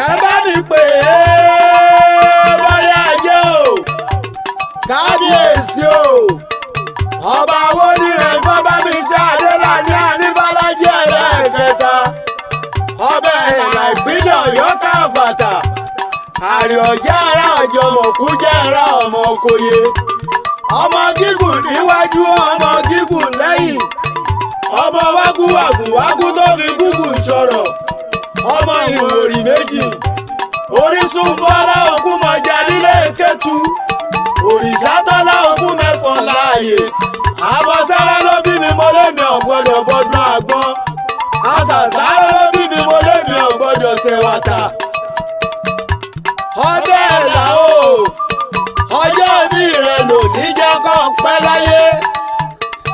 ẹ bá mi pè é bóyá jẹ́ o kábíyèsí o ọba Awódìrẹ Fábámiṣẹ́ Adélàní Anífálájí ẹlẹ́ẹ̀kẹta ọba ẹ̀là ìpínlẹ̀ Ọ̀yọ́ káfàtà àrè ọ̀já ara ọ̀jọ̀mọ̀kú jẹ́ ara ọmọ Okoye ọmọ gígùn níwájú ọmọ gígùn lẹ́yìn ọmọ wágúwàgùnwágú tó fi gúgùn sọ̀rọ̀ ọmọ ìwòrì méjì orísun bọ́lá òkú mọ̀já nílé Kétu òrìṣà tọ́lá òkú mẹ́fọ̀n láàyè àbọ̀sára ló bí mi mo lémi ọ̀gbọ́dọ̀ bọ́dún àgbọn àṣàṣàrà ló bí mi mo lémi ọ̀gbọ́dọ̀ ṣèwàtà ọbẹ̀ ẹ̀là o ọjọ́ bí rẹ̀ lò ní jẹ́ kó pẹ́ láyé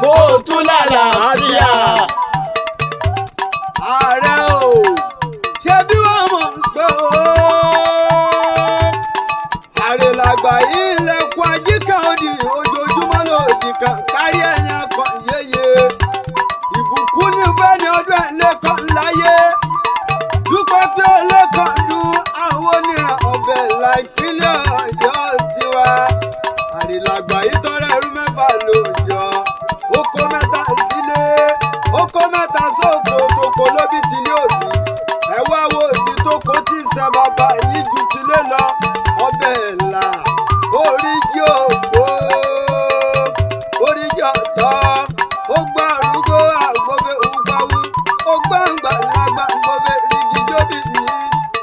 kó o tún lálàáfíà. ààrẹ o ṣé bí wọ́n mọ̀ ń pẹ́ o ààrẹ làgbà yìí lẹ́kọ̀ọ́ ajíkà òdì ojoojúmọ́ lòdì kan kárí ẹ̀yìn akọ yeye ìbùkún ní fẹ́ni ọdún ẹ̀ lẹ́kọ̀ọ́ láyé dúpẹ́ pé ó lẹ́kọ̀ọ́ lu àwọn oníran ọbẹ̀ láìpínlẹ̀ Ọ̀yọ́ tiwa ààrẹ làgbà yìí tọrọ ẹrú mẹ́fà lóòjọ́ oko mẹ́ta sílé oko mẹ́ta sóko tòkó lóbi tìlé òbí ẹ wá wo ibi tó kó tí ń sẹ bàbá yìí ju tìlé lọ ọbẹ̀ ẹ̀là oríjì ògbó oríjì ọ̀tọ̀ ó gbọ́ arúgbó àgbọ̀bẹ̀ ògbáwú ó gbọ́ àgbàlagbà àgbọ̀bẹ̀ rìgìjọ́bì ní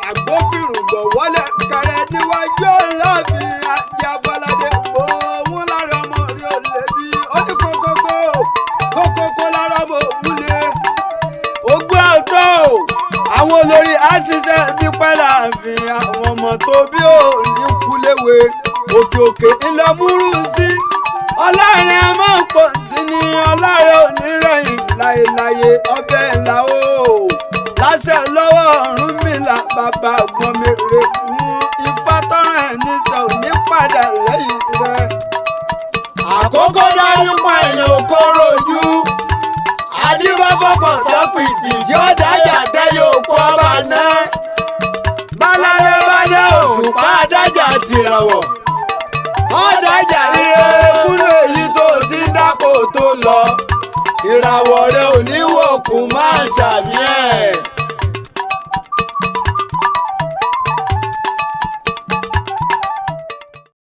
àgbófinrùgbọ̀ wọlé kẹrẹ níwájú ọ̀làfin àti Afọládé òun lára ọmọ rí olè bí ó ní kókókó lára ọmọ òun lé ogbó ọ̀tọ̀ àwọn olórí àṣìṣe bí pẹ́lá àfin àwọn ọmọ tó bí ò ní kúléwé òkè òkè ńlọ múrù sí ọlọ́rin a máa ń pọ̀ sí ní ọlọ́rin oníròyìn láyéláyé ọbẹ̀ ńlá o láṣẹ lọ́wọ́ Ọ̀rúnmìlà bàbá gbọ̀nmèrè fún ifá tọrọ ẹ̀ níṣẹ́ òní padà lẹ́yìn rẹ̀. àkókò dárí pa èèyàn òkòrò ojú adífáfọ́pọ̀ tọ́pìtì tí ó dájà tẹ́yẹ òkú ọba náà bálálẹ́ bá dé òṣùpá adájà tìràwọ̀ ọ̀dájà rere kúrò èyí tó ti ń dákò tó lọ ìràwọ̀ rẹ̀ ò ní wòkú máa ṣàmì